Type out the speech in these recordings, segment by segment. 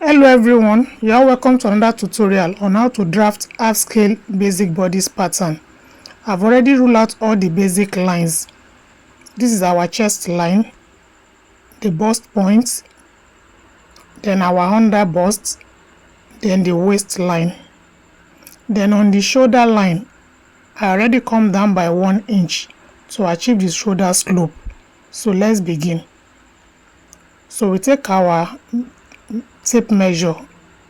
Hello everyone, you are welcome to another tutorial on how to draft half scale basic bodice pattern. I've already ruled out all the basic lines. This is our chest line, the bust point, then our under bust, then the waist line. Then on the shoulder line, I already come down by 1 inch to achieve the shoulder slope. So let's begin. So we take our tape measure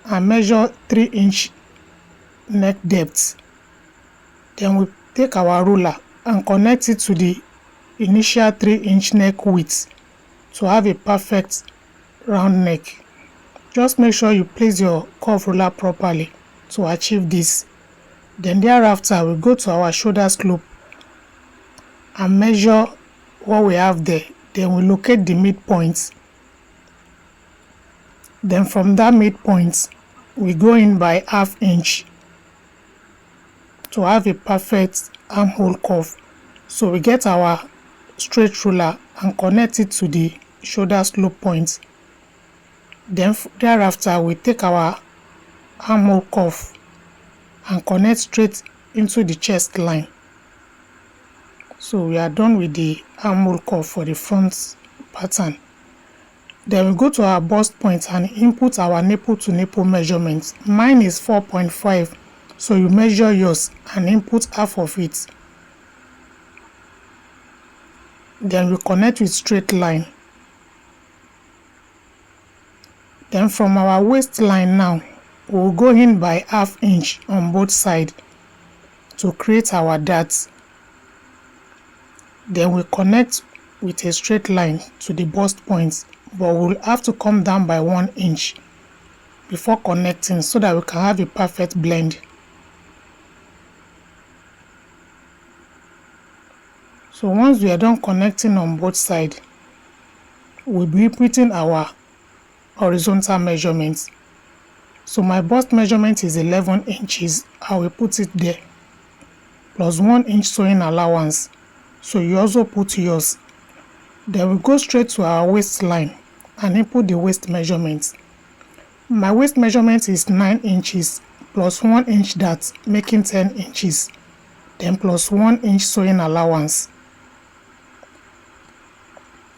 and measure 3-inch neck depth. Then we take our ruler and connect it to the initial 3-inch neck width to have a perfect round neck. Just make sure you place your curve ruler properly to achieve this. Then thereafter we go to our shoulder slope and measure what we have there. Then we locate the midpoint. Then from that midpoint, we go in by 1/2 inch to have a perfect armhole curve. So we get our straight ruler and connect it to the shoulder slope point. Then thereafter, we take our armhole curve and connect straight into the chest line. So we are done with the armhole curve for the front pattern. Then we go to our bust point and input our nipple to nipple measurements. Mine is 4.5, so you measure yours and input half of it. Then we connect with straight line. Then from our waistline now, we'll go in by 1/2 inch on both sides to create our darts. Then we connect with a straight line to the bust point, but we'll have to come down by 1 inch before connecting so that we can have a perfect blend. So once we are done connecting on both sides, we'll be putting our horizontal measurements. So my bust measurement is 11 inches. I will put it there, plus 1 inch sewing allowance. So you also put yours. Then we go straight to our waistline and input the waist measurement. My waist measurement is 9 inches plus 1 inch dart, making 10 inches. Then plus 1 inch sewing allowance.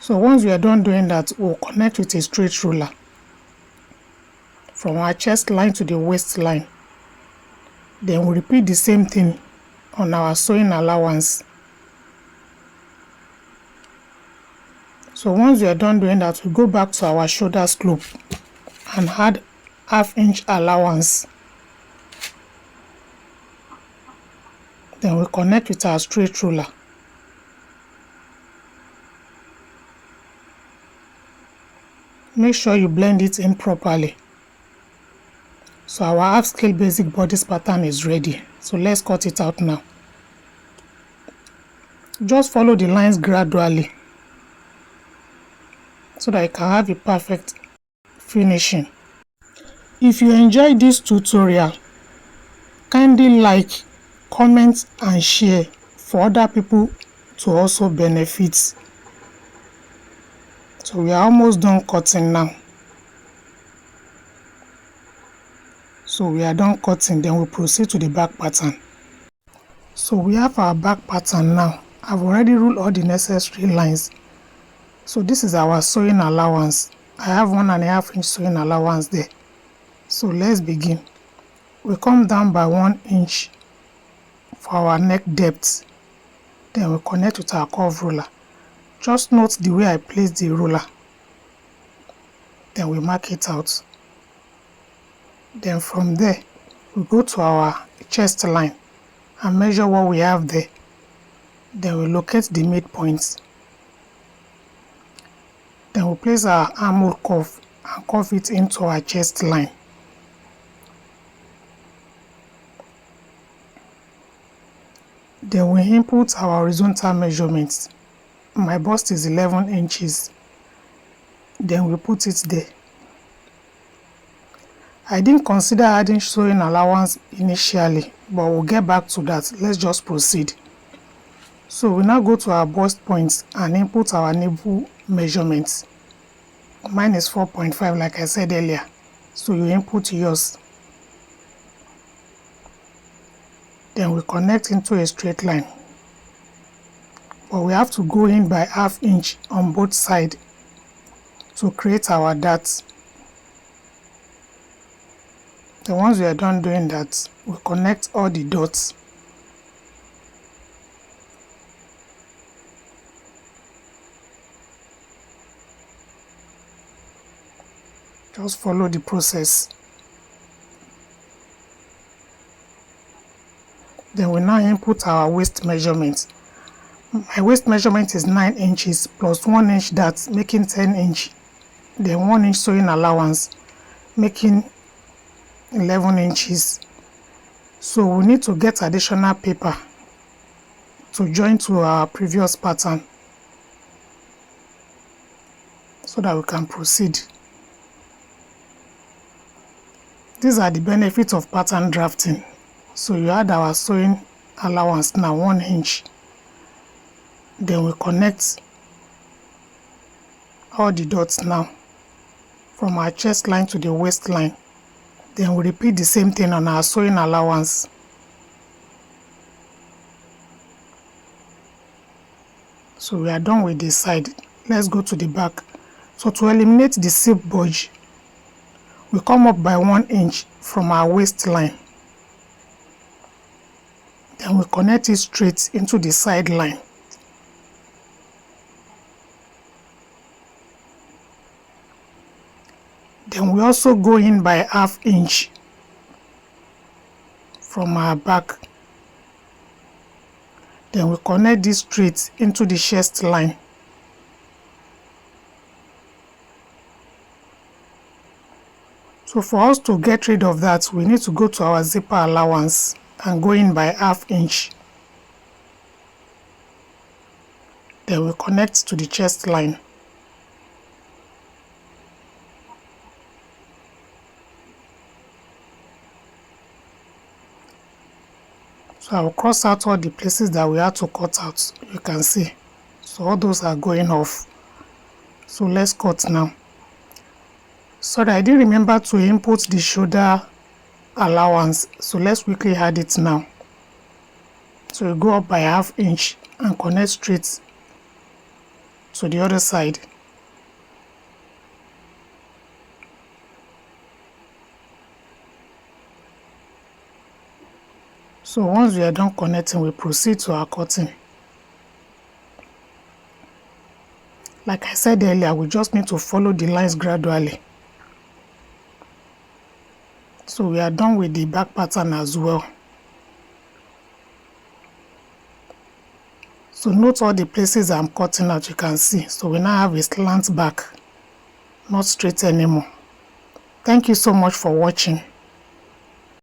So once we are done doing that, we'll connect with a straight ruler from our chest line to the waistline. Then we repeat the same thing on our sewing allowance. So once we are done doing that, we go back to our shoulder slope and add 1/2 inch allowance. Then we connect with our straight ruler. Make sure you blend it in properly. So our half scale basic bodice pattern is ready. So let's cut it out now. Just follow the lines gradually so that you can have a perfect finishing. If you enjoyed this tutorial, kindly like, comment and share for other people to also benefit. So we are almost done cutting now. So we are done cutting, then we proceed to the back pattern. So we have our back pattern now. I've already ruled all the necessary lines. So this is our sewing allowance. I have 1.5 inch sewing allowance there. So let's begin. We come down by 1 inch for our neck depth. Then we connect with our curve ruler. Just note the way I place the ruler. Then we mark it out. Then from there, we go to our chest line and measure what we have there. Then we locate the midpoint. Then we place our armhole curve and curve it into our chest line. Then we input our horizontal measurements. My bust is 11 inches. Then we put it there. I didn't consider adding sewing allowance initially, but we'll get back to that. Let's just proceed. So we now go to our bust point and input our nipple measurements. Mine is 4.5 like I said earlier. So you input yours. Then we connect into a straight line. But we have to go in by 1/2 inch on both sides to create our darts. Then once we are done doing that, we connect all the dots. Just follow the process. Then we now input our waist measurement. My waist measurement is 9 inches plus 1 inch dart, making 10 inch. Then 1 inch sewing allowance, making 11 inches. So we need to get additional paper to join to our previous pattern so that we can proceed. These are the benefits of pattern drafting. So you add our sewing allowance now, 1 inch. Then we connect all the dots now from our chest line to the waistline. Then we repeat the same thing on our sewing allowance. So we are done with this side. Let's go to the back. So to eliminate the seam bulge, we come up by 1 inch from our waistline. Then we connect it straight into the side line. Then we also go in by 1/2 inch from our back. Then we connect this straight into the chest line. So for us to get rid of that, we need to go to our zipper allowance and go in by 1/2 inch. Then we connect to the chest line. So I will cross out all the places that we had to cut out. You can see. So all those are going off. So let's cut now. Sorry, I didn't remember to input the shoulder allowance. So let's quickly add it now. So we go up by 1/2 inch and connect straight to the other side. So once we are done connecting, we proceed to our cutting. Like I said earlier, we just need to follow the lines gradually. So we are done with the back pattern as well. So note all the places I'm cutting out, you can see. So we now have a slant back, not straight anymore. Thank you so much for watching.